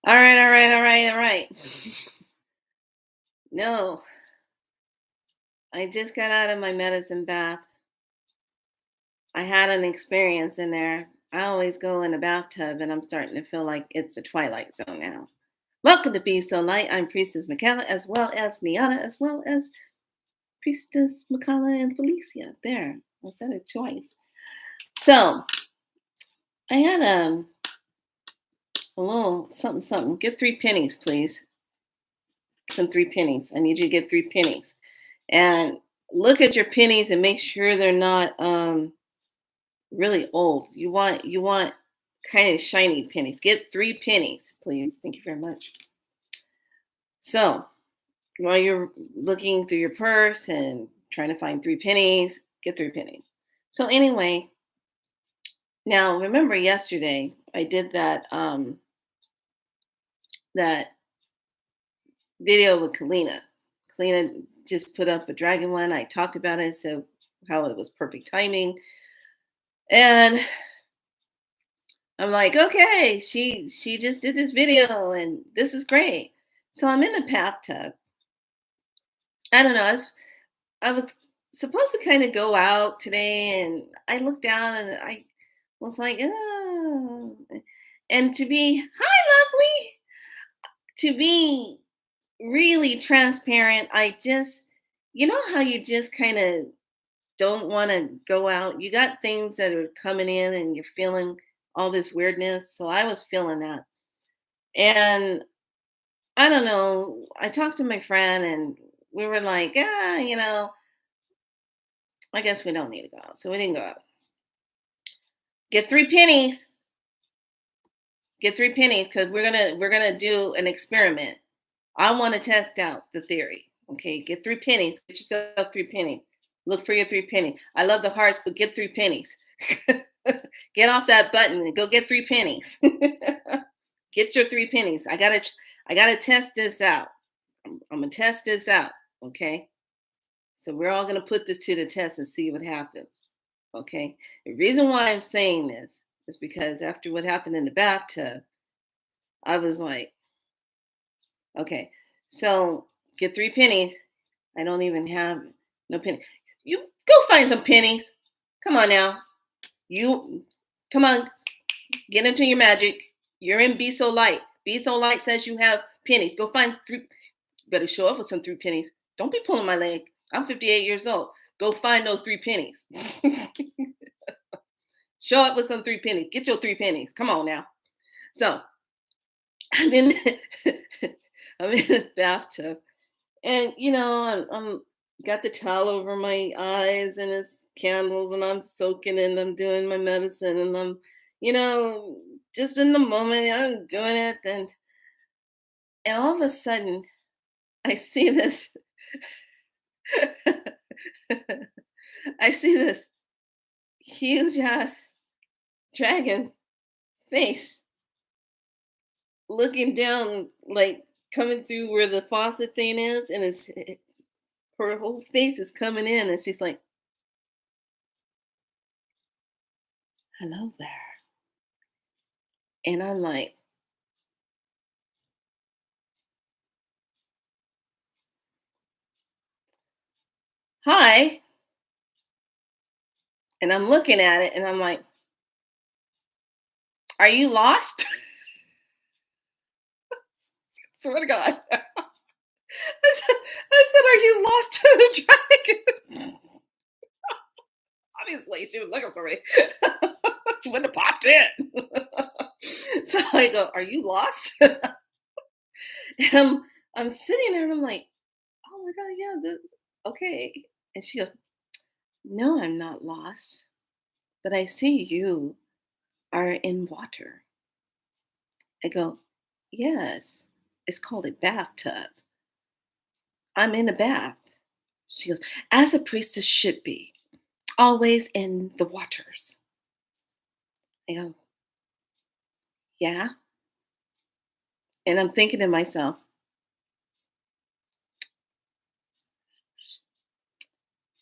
All right, all right, all right, all right. No, I just got out of my medicine bath. I had an experience in there. I always go in the bathtub and I'm starting to feel like it's a twilight zone now. Welcome to Be So Light. I'm Priestess Michaela, as well as Niana, as well as Priestess Michaela and Felicia. There, I said it twice. So I had a little something, something. Get 3 pennies, please. Some 3 pennies. I need you to get 3 pennies. And look at your pennies and make sure they're not really old. You want kind of shiny pennies. Get 3 pennies, please. Thank you very much. So while you're looking through your purse and trying to find 3 pennies, get 3 pennies. So anyway, now remember yesterday I did that video with Kalina. Kalina just put up a dragon one. I talked about it, so how it was perfect timing. And I'm like, okay, she just did this video and this is great. So I'm in the bathtub. I don't know. I was supposed to kind of go out today, and I looked down and I was like, oh. And to be hi, lovely, to be really transparent, I just, you know how you just kind of don't want to go out. You got things that are coming in, and you're feeling all this weirdness. So I was feeling that. And I don't know. I talked to my friend and we were like, yeah, I guess we don't need to go out. So we didn't go out. Get 3 pennies. Get 3 pennies because we're gonna do an experiment. I want to test out the theory. Okay, get 3 pennies. Get yourself 3 pennies. Look for your 3 pennies. I love the hearts, but get 3 pennies. Get off that button and go get 3 pennies. Get your 3 pennies. I gotta test this out. I'm gonna test this out. Okay. So we're all gonna put this to the test and see what happens. Okay. The reason why I'm saying this is because after what happened in the bathtub, I was like, okay, so get 3 pennies. I don't even have no penny. You go find some pennies. Come on now. You come on, get into your magic. You're in Be So Light. Be So Light says you have pennies. Go find three. Better show up with some 3 pennies. Don't be pulling my leg. I'm 58 years old. Go find those 3 pennies. Show up with some 3 pennies. Get your 3 pennies. Come on now. So I'm in I'm in the bathtub. And I'm got the towel over my eyes and it's candles and I'm soaking and I'm doing my medicine and I'm, you know, just in the moment I'm doing it and all of a sudden I see this I see this huge ass dragon face looking down, like coming through where the faucet thing is, and her whole face is coming in, and she's like, "Hello there," and I'm like, "Hi," and I'm looking at it, and I'm like, "Are you lost?" Swear to God, I said, "Are you lost to the dragon?" Obviously, she was looking for me. She wouldn't have popped in. So I go, "Are you lost?" And I'm sitting there and I'm like, "Oh my God, yeah, okay." And she goes, "No, I'm not lost, but I see you are in water." I go, "Yes, it's called a bathtub. I'm in a bath." She goes, "As a priestess should be, always in the waters." I go, "Yeah." And I'm thinking to myself,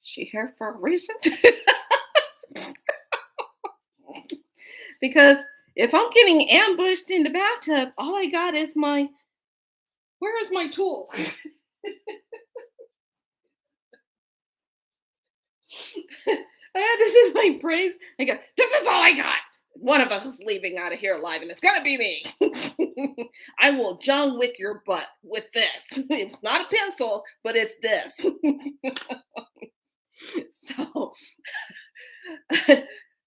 she here for a reason? Because if I'm getting ambushed in the bathtub, all I got is my where is my tool? I had this in my brains. I go, this is all I got. One of us is leaving out of here alive, and it's gonna be me. I will John Wick your butt with this. It's not a pencil, but it's this. So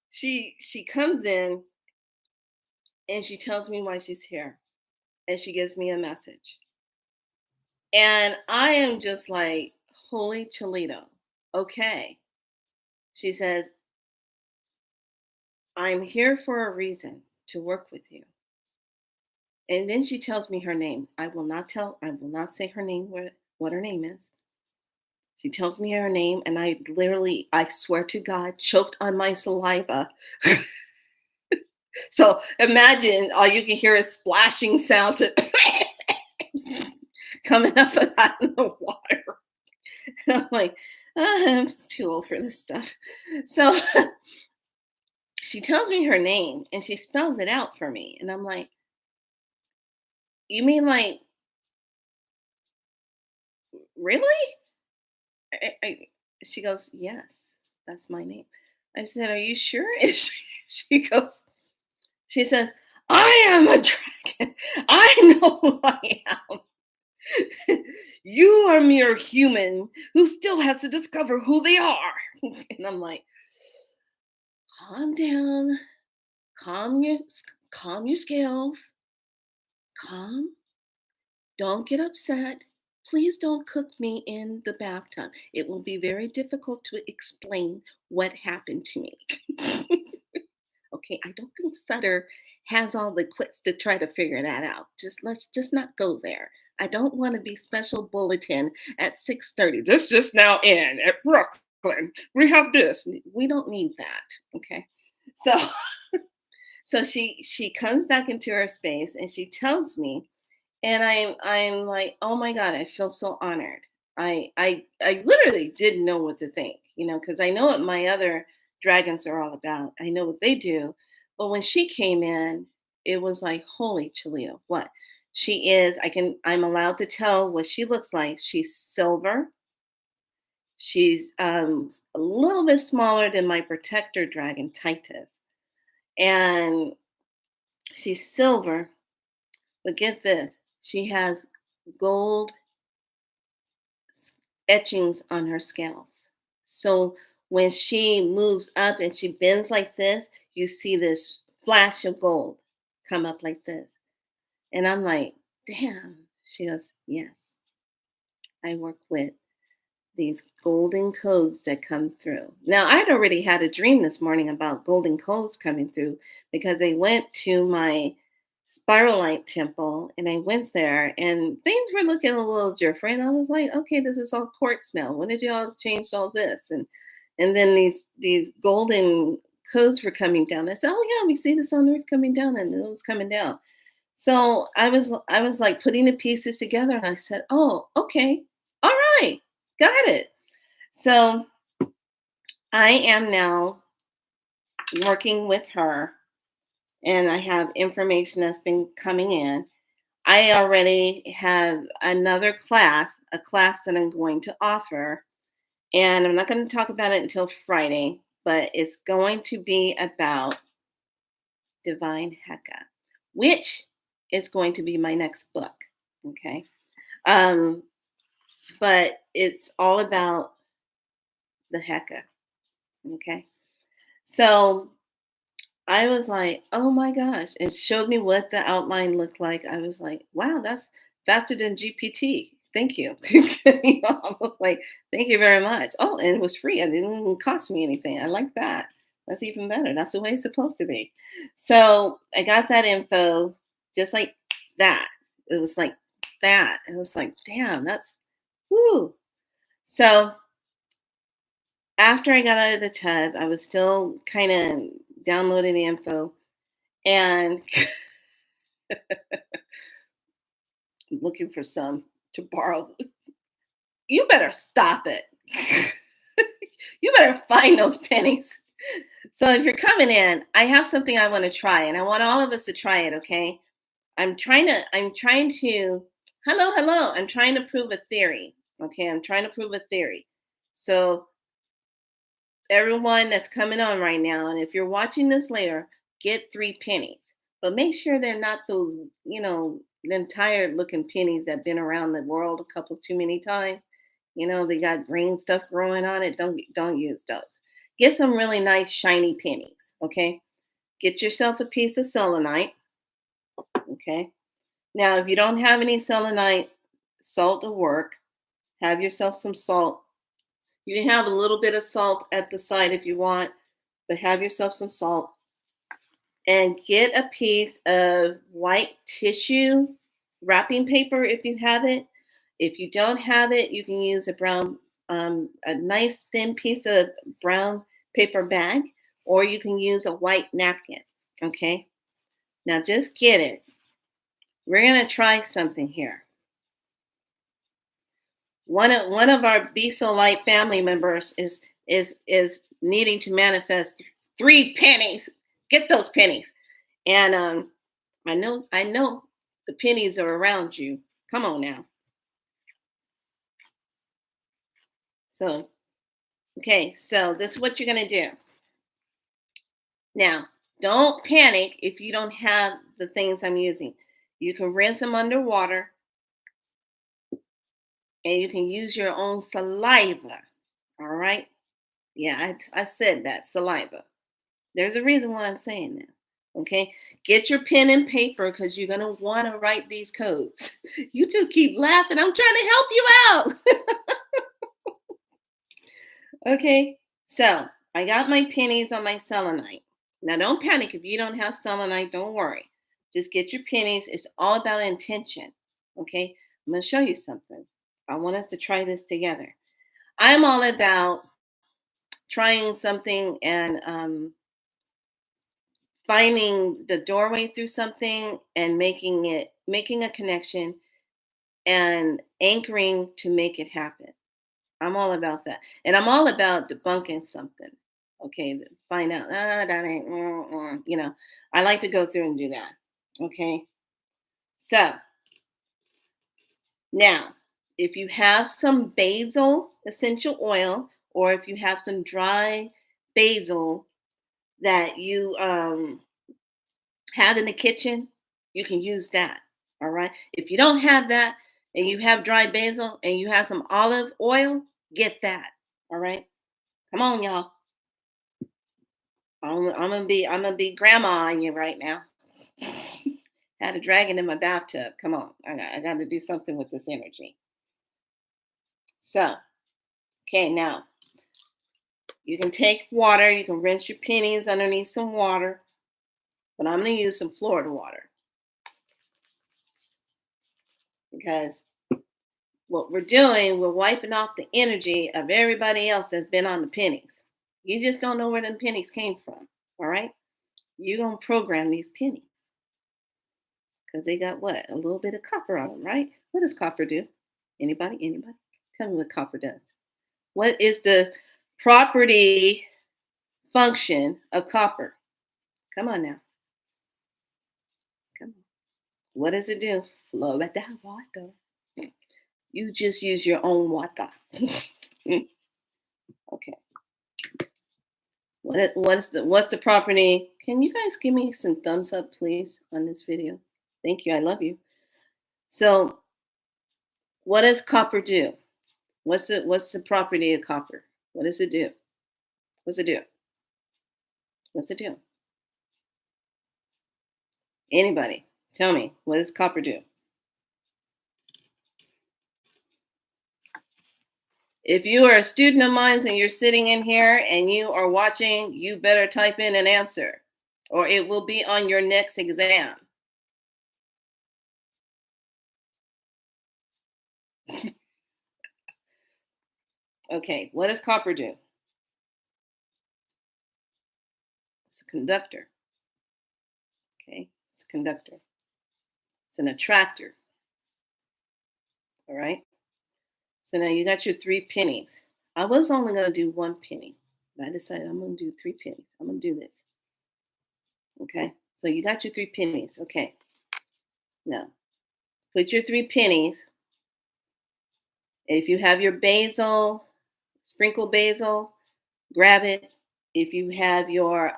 she comes in and she tells me why she's here, and she gives me a message. And I am just like, holy Cholito. Okay. She says, I'm here for a reason to work with you. And then she tells me her name. I will not say her name, what her name is. She tells me her name, and I literally, I swear to God, choked on my saliva. So imagine all you can hear is splashing sounds coming up out of the water. And I'm like, I'm too old for this stuff. So she tells me her name and she spells it out for me. And I'm like, you mean like, really? I, she goes, yes, that's my name. I said, are you sure? And she goes, she says, I am a dragon. I know who I am. You are a mere human who still has to discover who they are. And I'm like, calm down, calm your calm your scales, calm. Don't get upset. Please don't cook me in the bathtub. It will be very difficult to explain what happened to me. Okay, I don't think Sutter has all the quits to try to figure that out. Let's just not go there. I don't want to be special bulletin at 6:30. This just now in at Brooklyn. We have this. We don't need that. Okay. So so she comes back into her space and she tells me, and I'm like, oh my God, I feel so honored. I literally didn't know what to think, because I know what my other dragons are all about. I know what they do. But when she came in, it was like, holy Cholito, what? She is, I'm allowed to tell what she looks like. She's silver. She's a little bit smaller than my protector dragon, Titus. And she's silver. But get this, she has gold etchings on her scales. So when she moves up and she bends like this, you see this flash of gold come up like this. And I'm like, damn. She goes, yes, I work with these golden codes that come through. Now, I'd already had a dream this morning about golden codes coming through because I went to my Spiralite temple and I went there and things were looking a little different. I was like, okay, this is all quartz now. When did y'all change all this? And then these golden codes were coming down. I said, oh yeah, we see this on earth coming down, and it was coming down. So I was like putting the pieces together and I said, oh, okay, all right, got it. So I am now working with her and I have information that's been coming in. I already have another class, a class that I'm going to offer, and I'm not going to talk about it until Friday, but it's going to be about Divine Heka, which is going to be my next book. Okay. Um, but it's all about the Heka. Okay. So I was like, oh my gosh. It showed me what the outline looked like. I was like, wow, that's faster than GPT. Thank you. I was like, thank you very much. Oh, and it was free. It didn't even cost me anything. I like that. That's even better. That's the way it's supposed to be. So I got that info just like that. It was like that. It was like, damn, that's whoo. So after I got out of the tub, I was still kind of downloading the info and looking for some to borrow. You better stop it. You better find those pennies. So if you're coming in, I have something I want to try, and I want all of us to try it, okay? I'm trying to hello, I'm trying to prove a theory. Okay, I'm trying to prove a theory. So everyone that's coming on right now, and if you're watching this later, get 3 pennies. But make sure they're not those, them tired looking pennies that been around the world a couple too many times. They got green stuff growing on it. Don't use those. Get some really nice shiny pennies. Okay. Get yourself a piece of selenite. Okay. Now, if you don't have any selenite, salt will work. Have yourself some salt. You can have a little bit of salt at the side if you want, but have yourself some salt and get a piece of white tissue wrapping paper if you have it. If you don't have it, you can use a nice thin piece of brown paper bag, or you can use a white napkin. Okay. Now just get it. We're gonna try something here. One of our Be So Light family members is needing to manifest 3 pennies. Get those pennies. And I know the pennies are around you. Come on now. So okay, so this is what you're gonna do. Now, don't panic if you don't have the things I'm using. You can rinse them underwater and you can use your own saliva. All right. Yeah, I said that saliva. There's a reason why I'm saying that. Okay. Get your pen and paper because you're going to want to write these codes. You two keep laughing. I'm trying to help you out. Okay. So I got my pennies on my selenite. Now, don't panic if you don't have selenite. Don't worry. Just get your pennies. It's all about intention. Okay. I'm going to show you something. I want us to try this together. I'm all about trying something and finding the doorway through something and making a connection and anchoring to make it happen. I'm all about that. And I'm all about debunking something. Okay, to find out that ain't I like to go through and do that. Okay. So now, if you have some basil essential oil, or if you have some dry basil that you have in the kitchen, you can use that. All right. If you don't have that and you have dry basil and you have some olive oil, get that. All right. Come on, y'all. I'm gonna be grandma on you right now. Had a dragon in my bathtub. Come on. I got to do something with this energy. So, okay, now you can take water, you can rinse your pennies underneath some water, but I'm going to use some Florida water because what we're doing, we're wiping off the energy of everybody else that's been on the pennies. You just don't know where them pennies came from. All right. You're going to program these pennies because they got what? A little bit of copper on them, right? What does copper do? Anybody? Anybody? Tell me what copper does. What is the property function of copper? Come on now. Come on. What does it do? Florida water. You just use your own water. Okay. What's the property? Can you guys give me some thumbs up, please, on this video? Thank you. I love you. So, what does copper do? What's the property of copper? What does it do? What's it do? What's it do? Anybody? Tell me. What does copper do? If you are a student of mine and you're sitting in here and you are watching, you better type in an answer or it will be on your next exam. Okay, what does copper do? It's a conductor. Okay, it's a conductor. It's an attractor. All right. So now you got your 3 pennies. I was only going to do 1 penny. I decided I'm going to do 3 pennies. I'm going to do this. Okay. So you got your 3 pennies. Okay. Now put your 3 pennies. If you have your basil, sprinkle basil, grab it. If you have your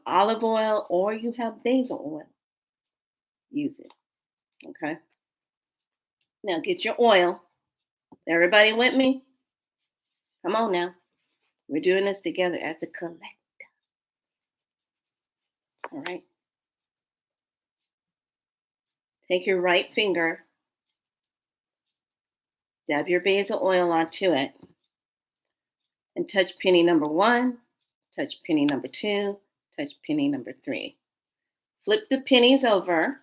olive oil or you have basil oil, use it. Okay. Now get your oil. Everybody with me? Come on now. We're doing this together as a collective. All right. Take your right finger, dab your basil oil onto it, and touch penny number 1, touch penny number 2, touch penny number 3. Flip the pennies over,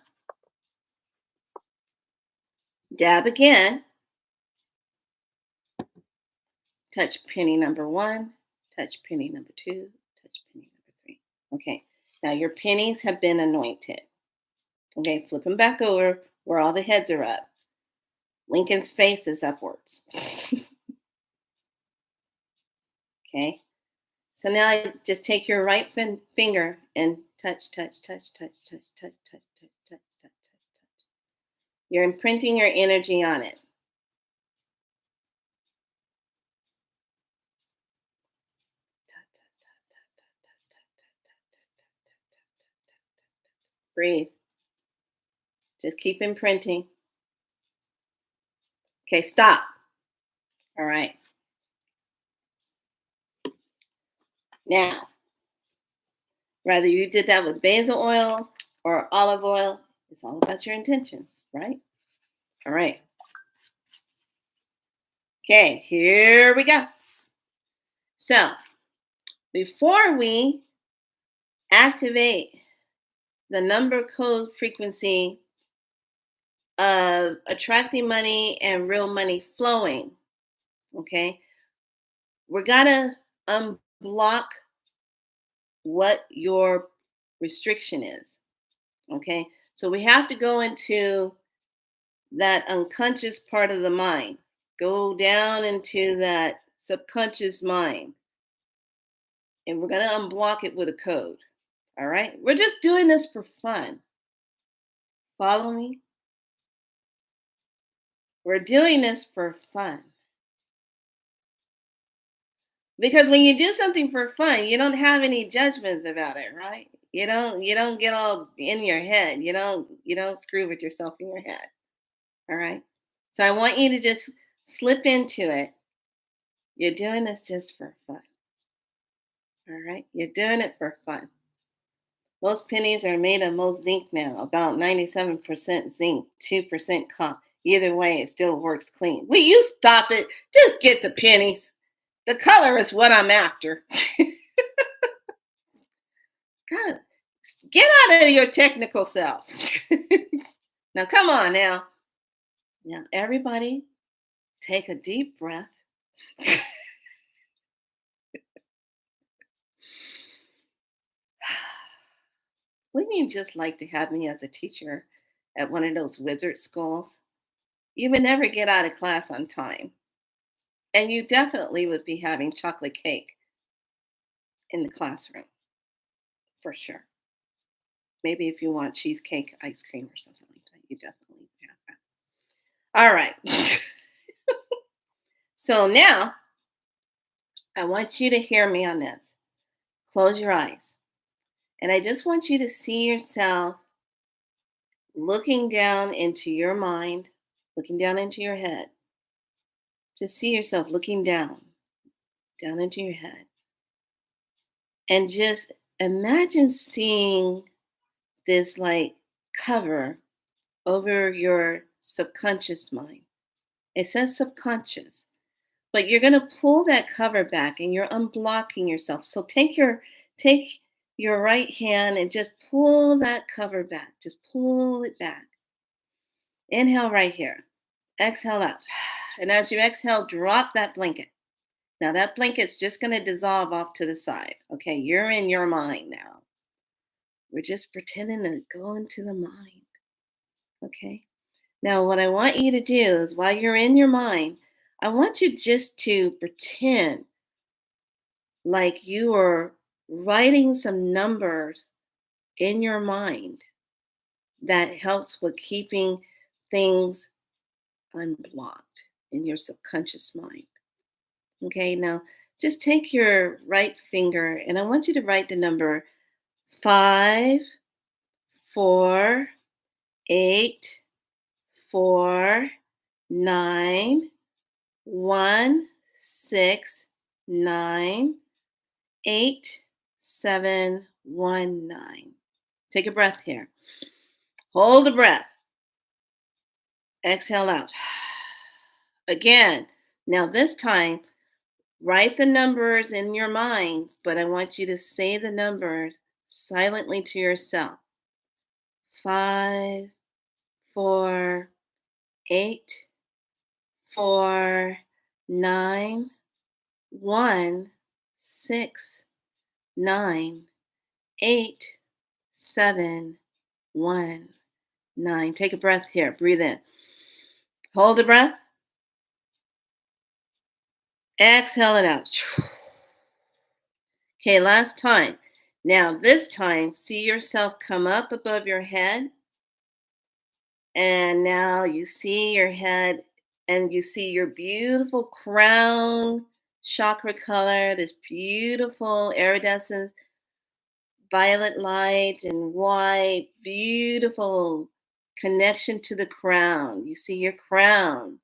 dab again, touch penny number 1, touch penny number 2, touch penny number 3. Okay, now your pennies have been anointed. Okay, flip them back over where all the heads are up. Lincoln's face is upwards. Okay, so now just take your right finger and touch, touch, touch, touch, touch, touch, touch, touch, touch, touch, touch. You're imprinting your energy on it. Breathe. Just keep imprinting. Okay, stop. All right. Now, whether you did that with basil oil or olive oil, it's all about your intentions, right? All right. Okay, here we go. So, before we activate the number code frequency of attracting money and real money flowing, okay, we're gonna unblock what your restriction is. Okay, so we have to go into that unconscious part of the mind, go down into that subconscious mind, and we're going to unblock it with a code. All right, we're just doing this for fun. Follow me? We're doing this for fun. Because when you do something for fun, you don't have any judgments about it, right? You don't get all in your head. You don't screw with yourself in your head. All right. So I want you to just slip into it. You're doing this just for fun. All right. You're doing it for fun. Most pennies are made of most zinc now, about 97% zinc, 2% copper. Either way, it still works clean. Will you stop it? Just get the pennies. The color is what I'm after. God, get out of your technical self. Now, come on now. Now, everybody, take a deep breath. Wouldn't you just like to have me as a teacher at one of those wizard schools? You would never get out of class on time. And you definitely would be having chocolate cake in the classroom, for sure. Maybe if you want cheesecake ice cream or something like that, you definitely have that. All right. So now I want you to hear me on this. Close your eyes. And I just want you to see yourself looking down into your mind, looking down into your head. Just see yourself looking down into your head. And just imagine seeing this like cover over your subconscious mind. It says subconscious, but you're going to pull that cover back and you're unblocking yourself. So take your right hand and just pull that cover back. Just pull it back. Inhale right here. Exhale out. And as you exhale, drop that blanket. Now that blanket's just going to dissolve off to the side. Okay, you're in your mind now. We're just pretending to go into the mind. Okay. Now, what I want you to do is while you're in your mind, I want you just to pretend like you are writing some numbers in your mind that helps with keeping things unblocked in your subconscious mind. Okay, now just take your right finger and I want you to write the number 5, 4, 8, 4, 9, 1, 6, 9, 8, 7, 1, 9. Take a breath here. Hold the breath. Exhale out. Again. Now, this time, write the numbers in your mind, but I want you to say the numbers silently to yourself. 5, 4, 8, 4, 9, 1, 6, 9, 8, 7, 1, 9. Take a breath here. Breathe in. Hold the breath. Exhale it out. Okay, last time. Now, this time, see yourself come up above your head. And now you see your head and you see your beautiful crown chakra color, this beautiful iridescent violet light and white, beautiful connection to the crown. You see your crown.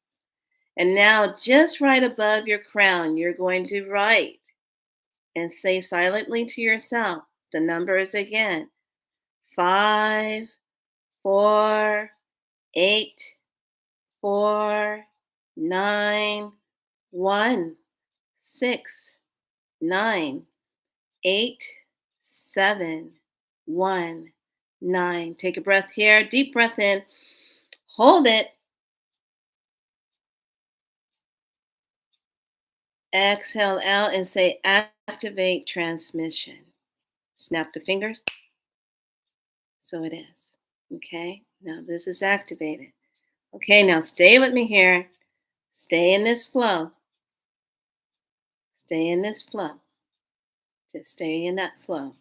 And now, just right above your crown, you're going to write and say silently to yourself the numbers again: 5, 4, 8, 4, 9, 1, 6, 9, 8, 7, 1, 9. Take a breath here. Deep breath in. Hold it. Exhale out and say activate transmission. Snap the fingers. So it is. Okay. Now this is activated. Okay. Now stay with me here. Stay in this flow. Stay in this flow. Just stay in that flow.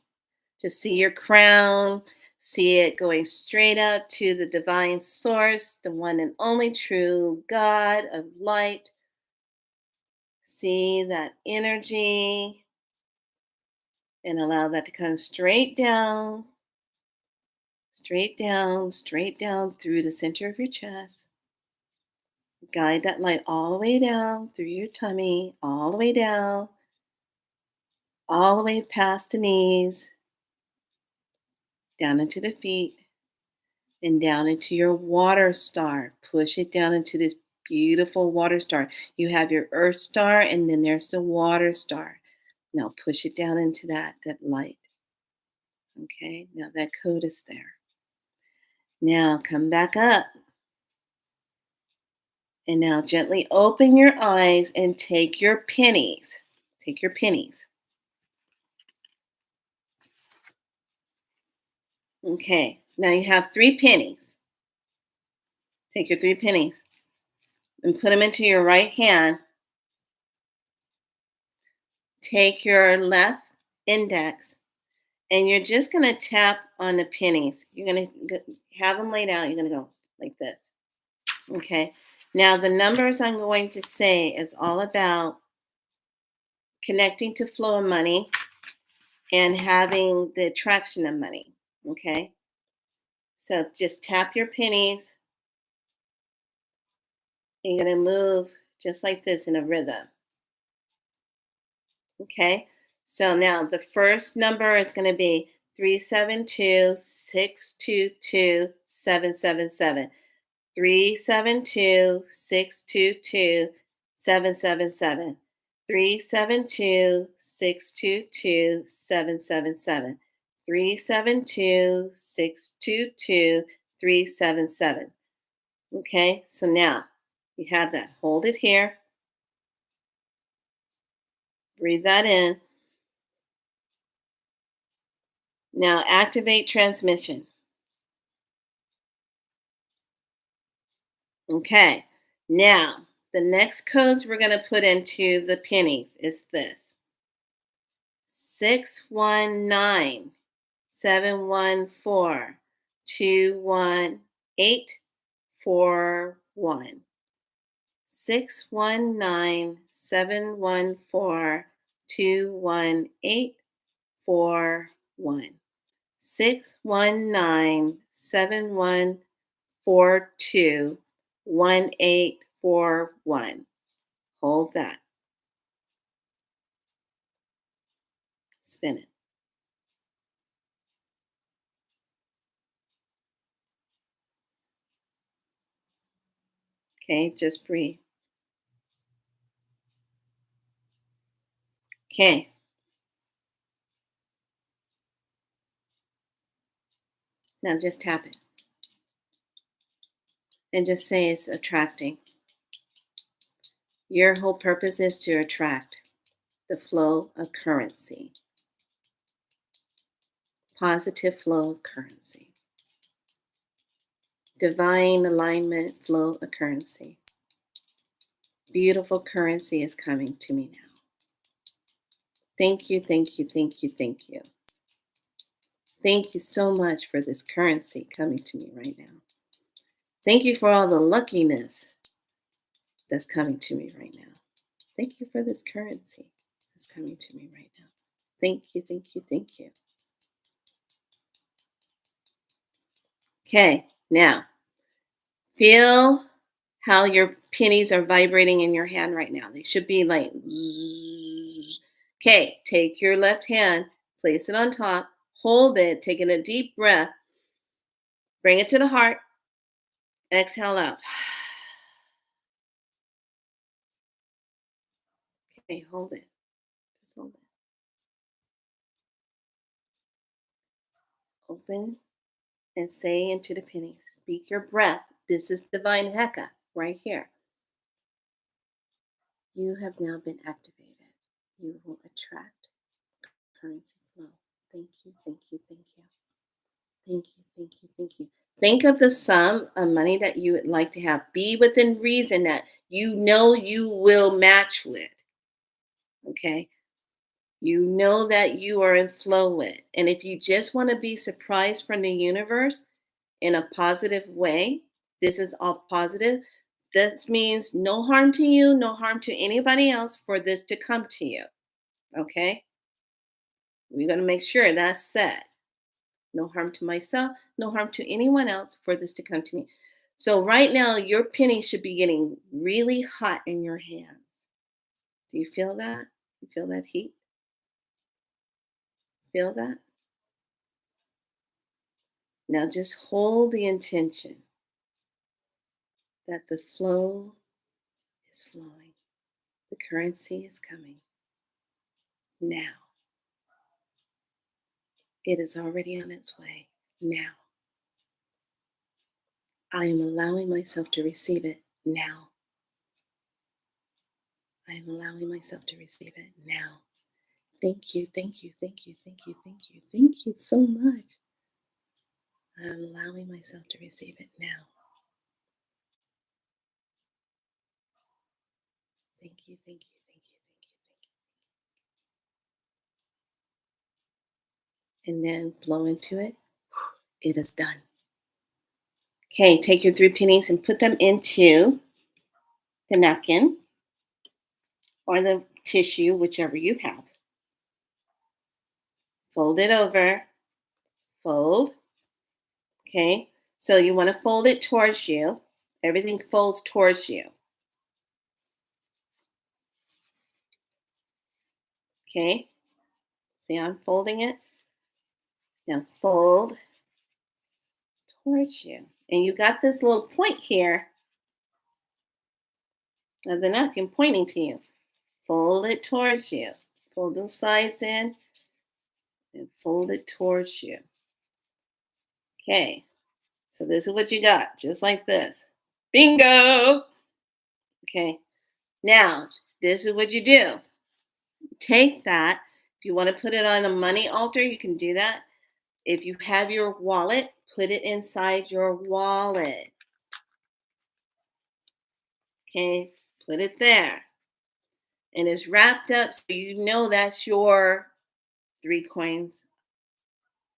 Just see your crown. See it going straight up to the divine source, the one and only true God of light. See that energy and allow that to come straight down through the center of your chest. Guide that light all the way down through your tummy, all the way down, all the way past the knees, down into the feet, and down into your water star. Push it down into this beautiful water star. You have your earth star, and then there's the water star. Now push it down into that light. Okay, now that code is there. Now come back up. And now gently open your eyes and take your pennies. Take your pennies. Okay, now you have 3 pennies. Take your 3 pennies and put them into your right hand. Take your left index and you're just going to tap on the pennies. You're going to have them laid out. You're going to go like this. Okay, now the numbers I'm going to say is all about connecting to flow of money and having the attraction of money. Okay, so just tap your pennies. And you're going to move just like this in a rhythm. Okay, so now the first number is going to be 372-622-777. 372-622-777. 372-622-777. 372-622-377. Okay, so now you have that. Hold it here. Breathe that in. Now activate transmission. Okay, now the next codes we're going to put into the pennies is this. 619 714 2181. 619 714 2181. 619 714 2181. Hold that. Spin it. Okay, just breathe. Okay, now just tap it and just say it's attracting. Your whole purpose is to attract the flow of currency, positive flow of currency, divine alignment flow of currency. Beautiful currency is coming to me now. Thank you, thank you, thank you, thank you. Thank you so much for this currency coming to me right now. Thank you for all the luckiness that's coming to me right now. Thank you for this currency that's coming to me right now. Thank you, thank you, thank you. Okay, now feel how your pennies are vibrating in your hand right now. They should be like, okay, take your left hand, place it on top, hold it, taking a deep breath, bring it to the heart, exhale out. Okay, hold it. Just hold it. Open and say into the pennies, speak your breath. This is divine Heka right here. You have now been activated. You will attract currency flow. Thank you, thank you, thank you. Thank you, thank you, thank you. Think of the sum of money that you would like to have. Be within reason that you know you will match with. Okay. You know that you are in flow with. And if you just want to be surprised from the universe in a positive way, this is all positive. This means no harm to you, no harm to anybody else for this to come to you. Okay. We're going to make sure that's said. No harm to myself, no harm to anyone else for this to come to me. So right now, your penny should be getting really hot in your hands. Do you feel that? You feel that heat? Feel that? Now just hold the intention that the flow is flowing. The currency is coming now. It is already on its way now. I am allowing myself to receive it now. I am allowing myself to receive it now. Thank you, thank you, thank you, thank you, thank you, thank you so much. I'm allowing myself to receive it now. Thank you, thank you, thank you, thank you, thank you. And then blow into it. It is done. Okay, take your 3 pennies and put them into the napkin or the tissue, whichever you have. Fold it over. Fold. Okay, so you want to fold it towards you. Everything folds towards you. Okay, see, I'm folding it. Now fold towards you. And you got this little point here of the napkin pointing to you. Fold it towards you. Fold those sides in and fold it towards you. Okay, so this is what you got, just like this. Bingo! Okay, now this is what you do. Take that. If you want to put it on a money altar, you can do that. If you have your wallet, put it inside your wallet. Okay, put it there. And it's wrapped up so you know that's your 3 coins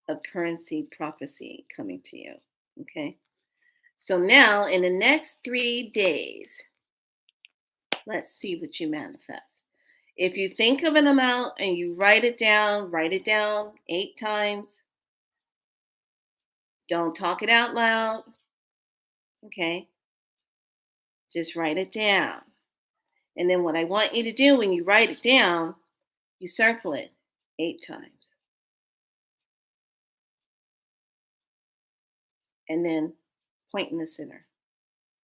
of currency prophecy coming to you. Okay. So now in the next 3 days, let's see what you manifest. If you think of an amount and you write it down 8 times. Don't talk it out loud. Okay. Just write it down. And then what I want you to do when you write it down, you circle it 8 times. And then point in the center.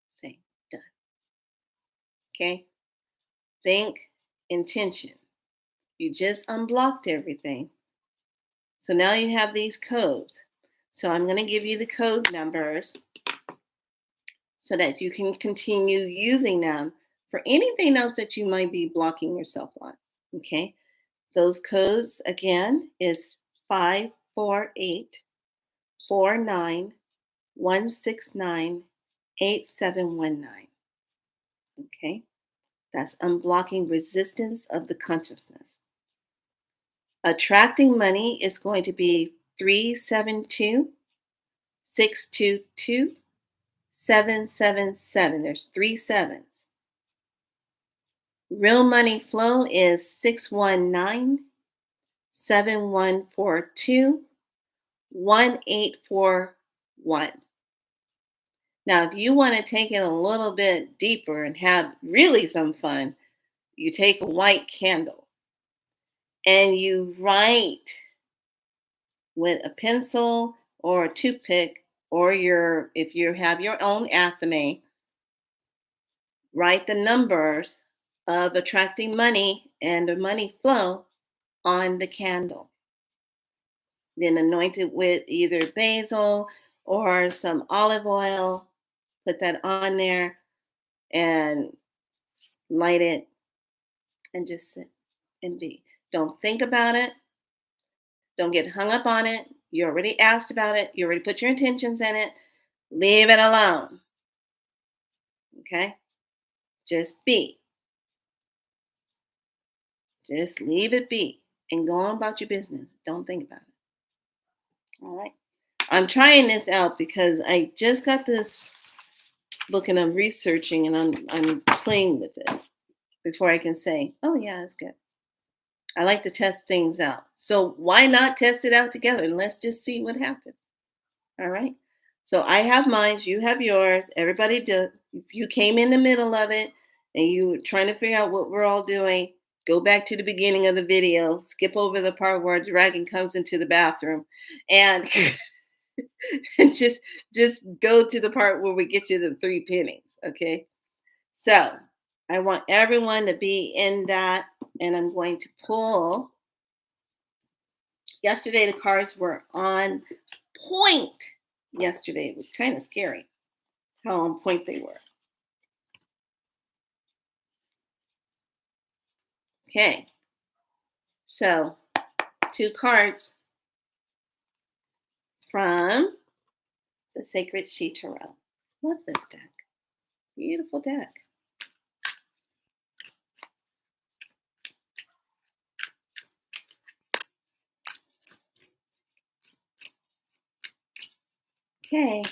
Say, done. Okay? Think, intention. You just unblocked everything. So now you have these codes. So I'm going to give you the code numbers so that you can continue using them for anything else that you might be blocking yourself on. Okay? Those codes again is 548 49 169 8719. Okay? That's unblocking resistance of the consciousness. Attracting money is going to be 372 622 777. There's 3 sevens. Real money flow is 619 7142 1841. Now, if you want to take it a little bit deeper and have really some fun, you take a white candle and you write with a pencil or a toothpick or if you have your own athame, write the numbers of attracting money and the money flow on the candle. Then anoint it with either basil or some olive oil. Put that on there and light it and just sit and be. Don't think about it. Don't get hung up on it. You already asked about it. You already put your intentions in it. Leave it alone. Okay? Just be. Just leave it be and go on about your business. Don't think about it. All right? I'm trying this out because I just got this book and I'm researching and I'm playing with it before I can say, oh yeah, it's good. I like to test things out. So why not test it out together and let's just see what happens. All right. So I have mine, you have yours. Everybody does. If you came in the middle of it and you were trying to figure out what we're all doing, go back to the beginning of the video, skip over the part where a dragon comes into the bathroom and and just go to the part where we get you the 3 pennies. Okay. So I want everyone to be in that, and I'm going to pull. Yesterday, the cards were on point. Yesterday, it was kind of scary how on point they were. Okay. So, 2 cards from the Sacred She Tarot. Love this deck. Beautiful deck. Okay.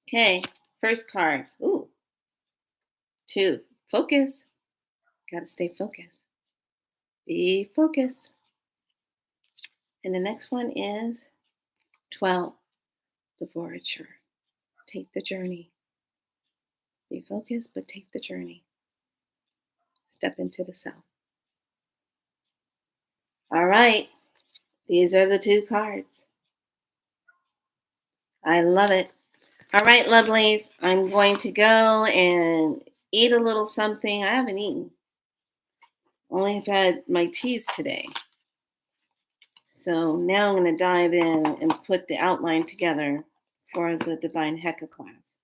Okay. First card. Ooh. 2. Focus. Got to stay focused. Be focused. And the next one is 12. The Voyager. Take the journey. Be focused, but take the journey. Step into the self. All right. These are the 2 cards. I love it. All right, lovelies. I'm going to go and eat a little something. I haven't eaten. Only have had my teas today. So now I'm going to dive in and put the outline together for the Divine Hecka class.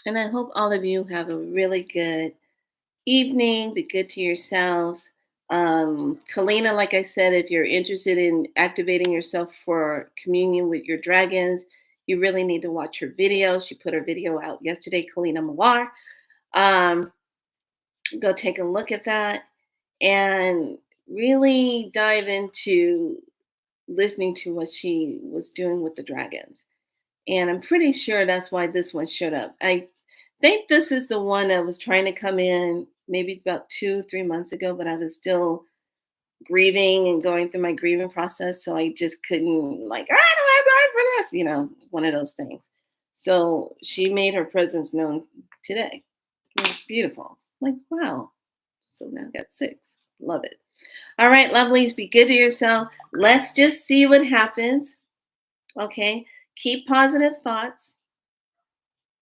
And I hope all of you have a really good evening. Be good to yourselves. Kalina, like I said, if you're interested in activating yourself for communion with your dragons, you really need to watch her video. She put her video out yesterday, Kalina Mawar. Um, Go take a look at that and really dive into listening to what she was doing with the dragons. And I'm pretty sure that's why this one showed up. I think this is the one that was trying to come in maybe about 2, 3 months ago, but I was still grieving and going through my grieving process. So I just couldn't, like, I don't have time for this, one of those things. So she made her presence known today. It was beautiful. Like, wow. So now I got 6. Love it. All right, lovelies, be good to yourself. Let's just see what happens. Okay. Keep positive thoughts.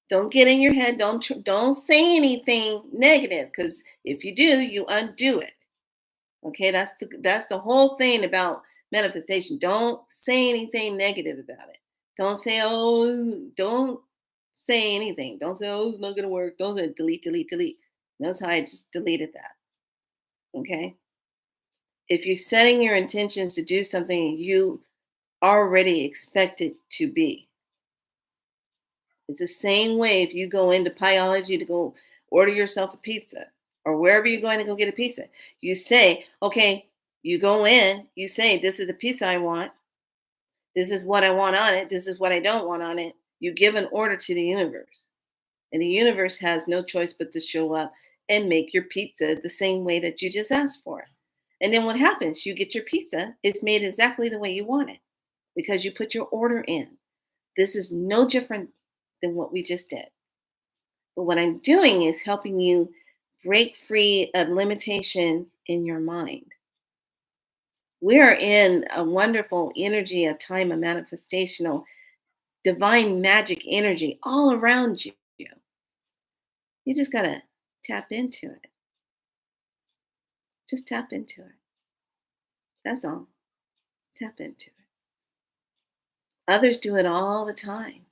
Don't get in your head. Don't say anything negative, because if you do, you undo it. Okay, that's the whole thing about manifestation. Don't say anything negative about it. Don't say, oh, don't say anything. Don't say, oh, it's not gonna work. Don't say, delete, delete, delete. Notice how I just deleted that. Okay. If you're setting your intentions to do something, you already expect it to be. It's the same way if you go into Pieology to go order yourself a pizza or wherever you're going to go get a pizza. You say, okay, you go in, you say, this is the pizza I want. This is what I want on it. This is what I don't want on it. You give an order to the universe. And the universe has no choice but to show up and make your pizza the same way that you just asked for it. And then what happens? You get your pizza. It's made exactly the way you want it because you put your order in. This is no different than what we just did. But what I'm doing is helping you break free of limitations in your mind. We are in a wonderful energy, a time of manifestational, divine magic energy all around you. You just got to tap into it. Just tap into it. That's all. Tap into it. Others do it all the time.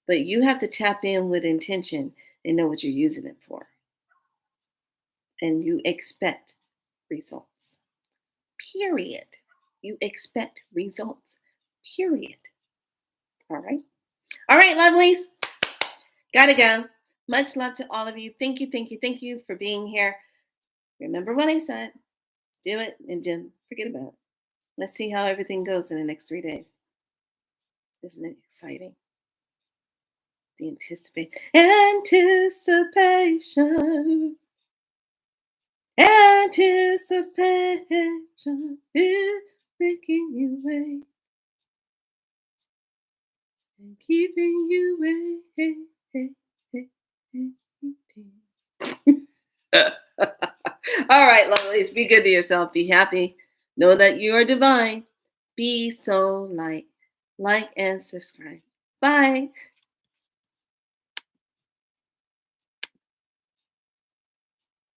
But you have to tap in with intention and know what you're using it for. And you expect results. Period. You expect results. Period. All right. All right, lovelies. Gotta go. Much love to all of you. Thank you, thank you, thank you for being here. Remember what I said. Do it and then forget about it. Let's see how everything goes in the next 3 days. Isn't it exciting? The anticipation. Anticipation is making you wait and keeping you waiting. All right, lovelies, be good to yourself. Be happy. Know that you are divine. Be so light. Like and subscribe. Bye.